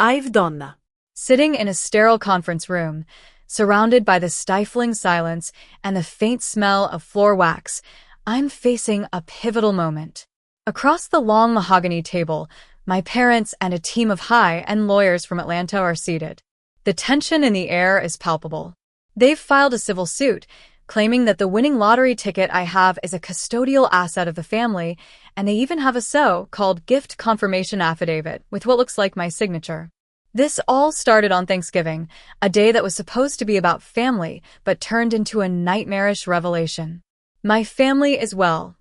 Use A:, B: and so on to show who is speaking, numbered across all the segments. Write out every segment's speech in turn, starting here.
A: I've donna.
B: Sitting in a sterile conference room, surrounded by the stifling silence and the faint smell of floor wax, I'm facing a pivotal moment. Across the long mahogany table, my parents and a team of high-end lawyers from Atlanta are seated. The tension in the air is palpable. They've filed a civil suit, claiming that the winning lottery ticket I have is a custodial asset of the family, and they even have a so-called gift confirmation affidavit with what looks like my signature. This all started on Thanksgiving, a day that was supposed to be about family, but turned into a nightmarish revelation. My family is well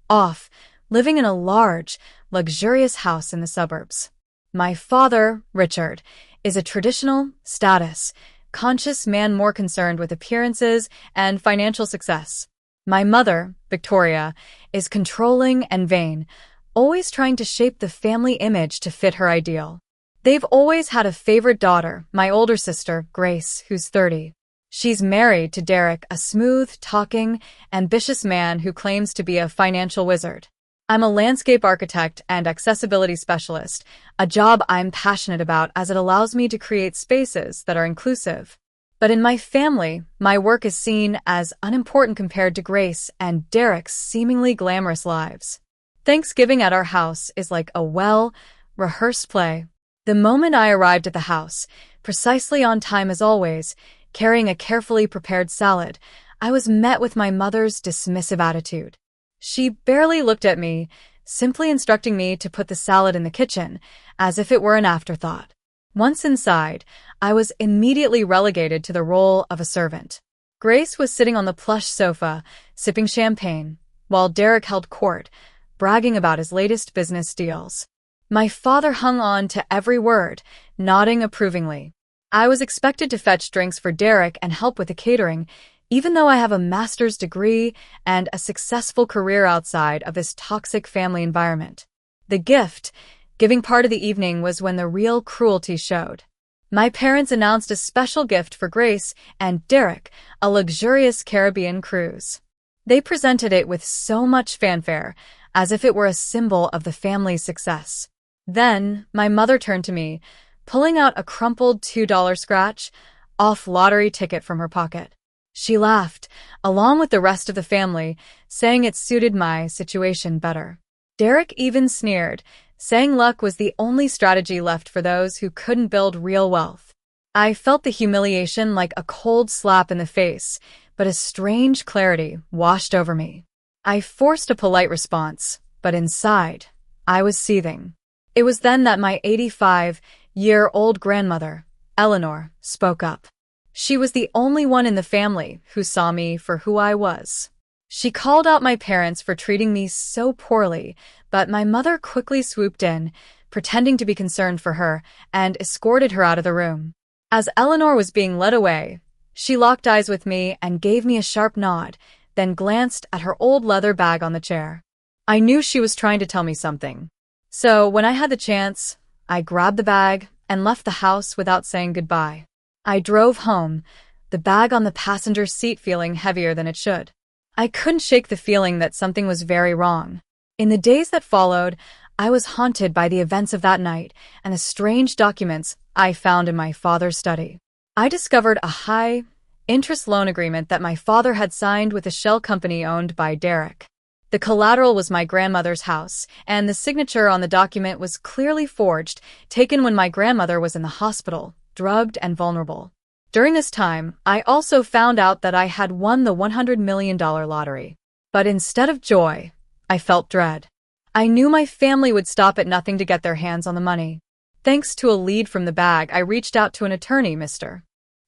B: off, living in a large, luxurious house in the suburbs. My father, Richard, is a traditional, status-conscious man more concerned with appearances and financial success. My mother, Victoria, is controlling and vain, always trying to shape the family image to fit her ideal. They've always had a favorite daughter, my older sister, Grace, who's 30. She's married to Derek, a smooth-talking, ambitious man who claims to be a financial wizard. I'm a landscape architect and accessibility specialist, a job I'm passionate about as it allows me to create spaces that are inclusive. But in my family, my work is seen as unimportant compared to Grace and Derek's seemingly glamorous lives. Thanksgiving at our house is like a well-rehearsed play. The moment I arrived at the house, precisely on time as always, carrying a carefully prepared salad, I was met with my mother's dismissive attitude. She barely looked at me, simply instructing me to put the salad in the kitchen, as if it were an afterthought. Once inside, I was immediately relegated to the role of a servant. Grace was sitting on the plush sofa, sipping champagne, while Derek held court, bragging about his latest business deals. My father hung on to every word, nodding approvingly. I was expected to fetch drinks for Derek and help with the catering, even though I have a master's degree and a successful career outside of this toxic family environment. The gift-giving part of the evening was when the real cruelty showed. My parents announced a special gift for Grace and Derek, a luxurious Caribbean cruise. They presented it with so much fanfare, as if it were a symbol of the family's success. Then, my mother turned to me, pulling out a crumpled $2 scratch-off lottery ticket from her pocket. She laughed, along with the rest of the family, saying it suited my situation better. Derek even sneered, saying luck was the only strategy left for those who couldn't build real wealth. I felt the humiliation like a cold slap in the face, but a strange clarity washed over me. I forced a polite response, but inside, I was seething. It was then that my 85-year-old grandmother, Eleanor, spoke up. She was the only one in the family who saw me for who I was. She called out my parents for treating me so poorly, but my mother quickly swooped in, pretending to be concerned for her, and escorted her out of the room. As Eleanor was being led away, she locked eyes with me and gave me a sharp nod, then glanced at her old leather bag on the chair. I knew she was trying to tell me something. So, when I had the chance, I grabbed the bag and left the house without saying goodbye. I drove home, the bag on the passenger seat feeling heavier than it should. I couldn't shake the feeling that something was very wrong. In the days that followed, I was haunted by the events of that night and the strange documents I found in my father's study. I discovered a high-interest loan agreement that my father had signed with a shell company owned by Derek. The collateral was my grandmother's house, and the signature on the document was clearly forged, taken when my grandmother was in the hospital, drugged and vulnerable. During this time, I also found out that I had won the $100 million lottery. But instead of joy, I felt dread. I knew my family would stop at nothing to get their hands on the money. Thanks to a lead from the bag, I reached out to an attorney, Mr.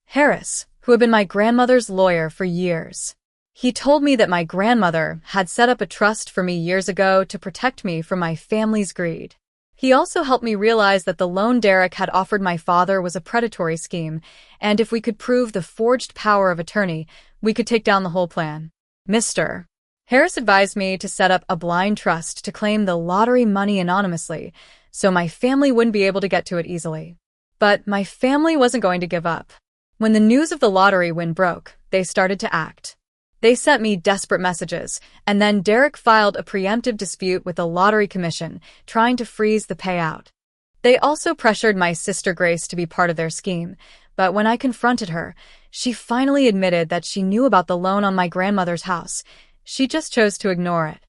B: Harris, who had been my grandmother's lawyer for years. He told me that my grandmother had set up a trust for me years ago to protect me from my family's greed. He also helped me realize that the loan Derek had offered my father was a predatory scheme, and if we could prove the forged power of attorney, we could take down the whole plan. Mr. Harris advised me to set up a blind trust to claim the lottery money anonymously, so my family wouldn't be able to get to it easily. But my family wasn't going to give up. When the news of the lottery win broke, they started to act. They sent me desperate messages, and then Derek filed a preemptive dispute with the Lottery Commission, trying to freeze the payout. They also pressured my sister Grace to be part of their scheme, but when I confronted her, she finally admitted that she knew about the loan on my grandmother's house. She just chose to ignore it.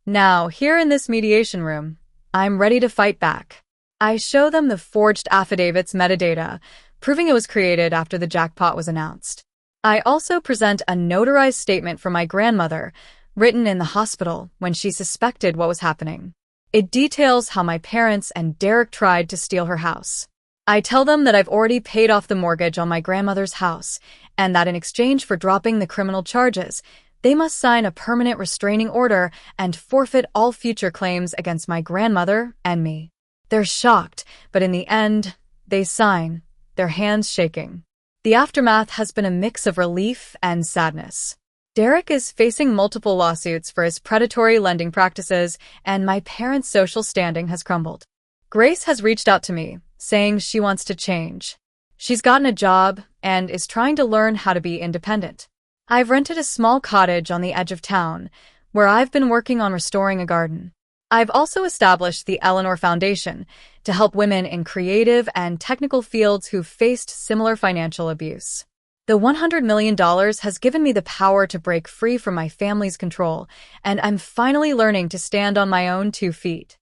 B: Now, here in this mediation room, I'm ready to fight back. I show them the forged affidavit's metadata, proving it was created after the jackpot was announced. I also present a notarized statement from my grandmother, written in the hospital when she suspected what was happening. It details how my parents and Derek tried to steal her house. I tell them that I've already paid off the mortgage on my grandmother's house, and that in exchange for dropping the criminal charges, they must sign a permanent restraining order and forfeit all future claims against my grandmother and me. They're shocked, but in the end, they sign, their hands shaking. The aftermath has been a mix of relief and sadness. Derek is facing multiple lawsuits for his predatory lending practices, and my parents' social standing has crumbled. Grace has reached out to me, saying she wants to change. She's gotten a job and is trying to learn how to be independent. I've rented a small cottage on the edge of town, where I've been working on restoring a garden. I've also established the Eleanor Foundation to help women in creative and technical fields who've faced similar financial abuse. The $100 million has given me the power to break free from my family's control, and I'm finally learning to stand on my own 2 feet.